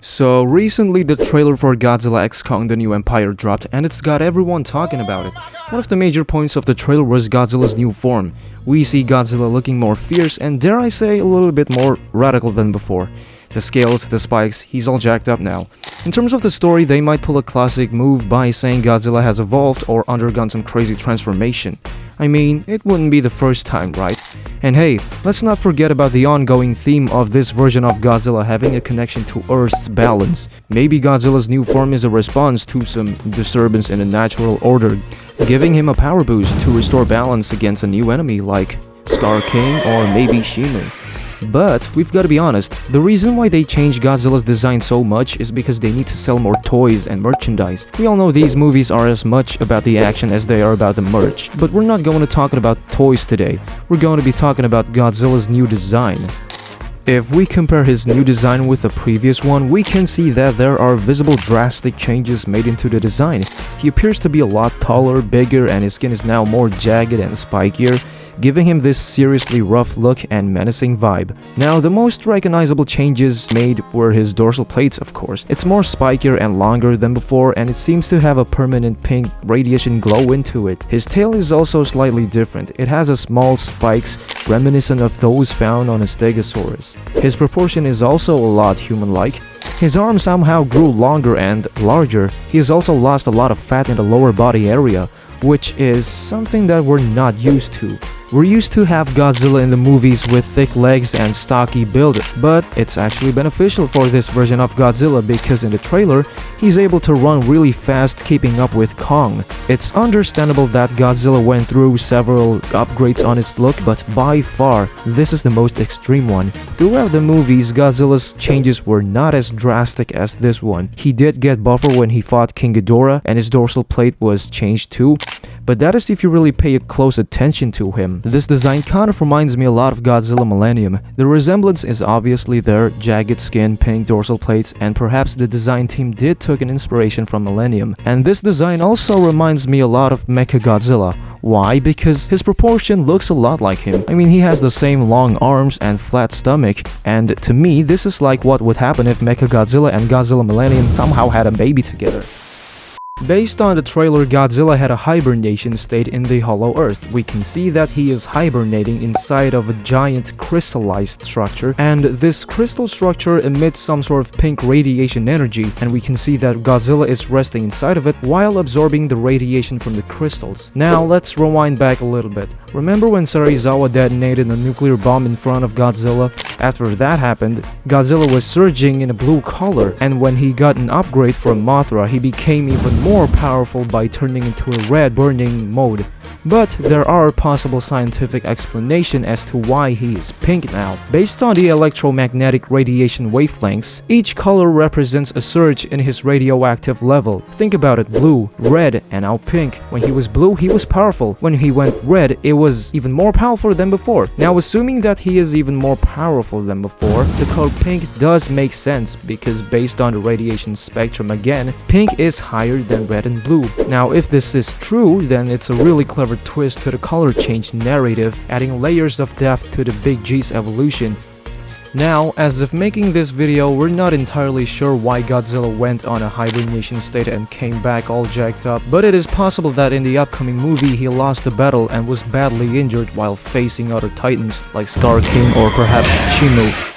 So recently the trailer for Godzilla x Kong The New Empire dropped and it's got everyone talking about it. One of the major points of the trailer was Godzilla's new form. We see Godzilla looking more fierce and dare I say a little bit more radical than before. The scales, the spikes, he's all jacked up now. In terms of the story, they might pull a classic move by saying Godzilla has evolved or undergone some crazy transformation. I mean, it wouldn't be the first time, right? And hey, let's not forget about the ongoing theme of this version of Godzilla having a connection to Earth's balance. Maybe Godzilla's new form is a response to some disturbance in the natural order, giving him a power boost to restore balance against a new enemy like Skar King or maybe Shimu. But we've got to be honest, the reason why they changed Godzilla's design so much is because they need to sell more toys and merchandise. We all know these movies are as much about the action as they are about the merch, but we're not going to talk about toys today. We're going to be talking about Godzilla's new design. If we compare his new design with the previous one, we can see that there are visible drastic changes made into the design. He appears to be a lot taller, bigger, and his skin is now more jagged and spikier, giving him this seriously rough look and menacing vibe. Now, the most recognizable changes made were his dorsal plates, of course. It's more spikier and longer than before, and it seems to have a permanent pink radiation glow into it. His tail is also slightly different. It has a small spikes reminiscent of those found on a Stegosaurus. His proportion is also a lot human-like. His arm somehow grew longer and larger. He has also lost a lot of fat in the lower body area, which is something that we're not used to. We're used to have Godzilla in the movies with thick legs and stocky build, but it's actually beneficial for this version of Godzilla because in the trailer, he's able to run really fast keeping up with Kong. It's understandable that Godzilla went through several upgrades on its look, but by far, this is the most extreme one. Throughout the movies, Godzilla's changes were not as drastic as this one. He did get buffer when he fought King Ghidorah, and his dorsal plate was changed too. But that is if you really pay close attention to him. This design kind of reminds me a lot of Godzilla Millennium. The resemblance is obviously there, jagged skin, pink dorsal plates, and perhaps the design team did took an inspiration from Millennium. And this design also reminds me a lot of Mechagodzilla. Why? Because his proportion looks a lot like him. I mean, he has the same long arms and flat stomach, and to me, this is like what would happen if Mechagodzilla and Godzilla Millennium somehow had a baby together. Based on the trailer, Godzilla had a hibernation state in the Hollow Earth. We can see that he is hibernating inside of a giant crystallized structure, and this crystal structure emits some sort of pink radiation energy, and we can see that Godzilla is resting inside of it while absorbing the radiation from the crystals. Now, let's rewind back a little bit. Remember when Serizawa detonated a nuclear bomb in front of Godzilla? After that happened, Godzilla was surging in a blue color, and when he got an upgrade from Mothra, he became even more powerful by turning into a red burning mode. But there are possible scientific explanations as to why he is pink now. Based on the electromagnetic radiation wavelengths, each color represents a surge in his radioactive level. Think about it, blue, red, and now pink. When he was blue, he was powerful. When he went red, it was even more powerful than before. Now, assuming that he is even more powerful than before, the color pink does make sense because based on the radiation spectrum again, pink is higher than red and blue. Now, if this is true, then it's a really clever twist to the color change narrative, adding layers of depth to the Big G's evolution. Now, as of making this video, we're not entirely sure why Godzilla went on a hibernation state and came back all jacked up, but it is possible that in the upcoming movie he lost the battle and was badly injured while facing other titans like Skar King or perhaps Shimu.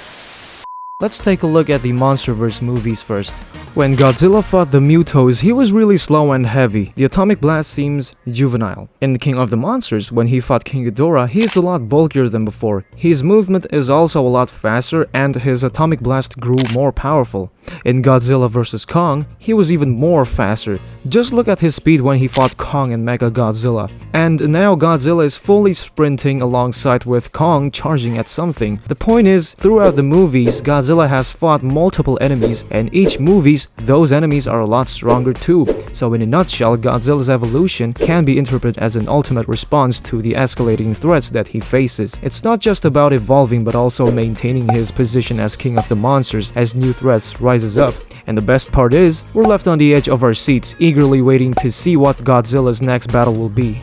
Let's take a look at the MonsterVerse movies first. When Godzilla fought the Mutos, he was really slow and heavy. The atomic blast seems juvenile. In The King of the Monsters, when he fought King Ghidorah, he is a lot bulkier than before. His movement is also a lot faster and his atomic blast grew more powerful. In Godzilla vs. Kong, he was even more faster. Just look at his speed when he fought Kong and Mechagodzilla. And now Godzilla is fully sprinting alongside with Kong charging at something. The point is, throughout the movies, Godzilla has fought multiple enemies, and each movies, those enemies are a lot stronger too. So in a nutshell, Godzilla's evolution can be interpreted as an ultimate response to the escalating threats that he faces. It's not just about evolving but also maintaining his position as king of the monsters as new threats rises up. And the best part is, we're left on the edge of our seats, eagerly waiting to see what Godzilla's next battle will be.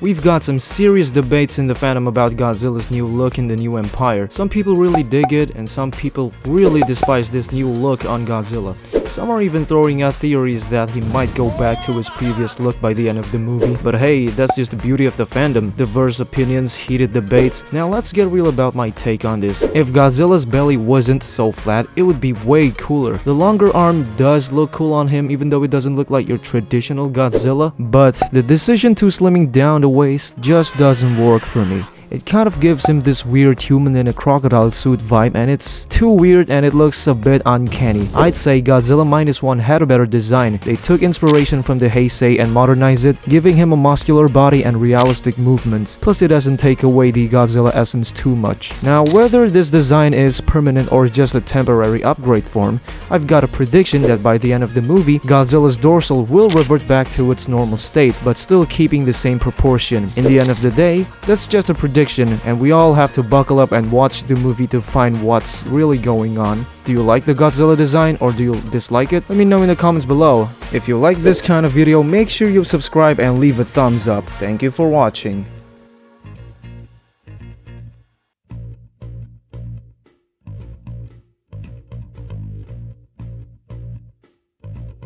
We've got some serious debates in the fandom about Godzilla's new look in the new Empire. Some people really dig it, and some people really despise this new look on Godzilla. Some are even throwing out theories that he might go back to his previous look by the end of the movie. But hey, that's just the beauty of the fandom. Diverse opinions, heated debates. Now let's get real about my take on this. If Godzilla's belly wasn't so flat, it would be way cooler. The longer arm does look cool on him, even though it doesn't look like your traditional Godzilla. But the decision to slimming down the waist just doesn't work for me. It kind of gives him this weird human in a crocodile suit vibe, and it's too weird and it looks a bit uncanny. I'd say Godzilla -1 had a better design. They took inspiration from the Heisei and modernized it, giving him a muscular body and realistic movements. Plus it doesn't take away the Godzilla essence too much. Now whether this design is permanent or just a temporary upgrade form, I've got a prediction that by the end of the movie, Godzilla's dorsal will revert back to its normal state, but still keeping the same proportion. In the end of the day, that's just a prediction, and we all have to buckle up and watch the movie to find what's really going on. Do you like the Godzilla design or do you dislike it? Let me know in the comments below. If you like this kind of video, make sure you subscribe and leave a thumbs up. Thank you for watching.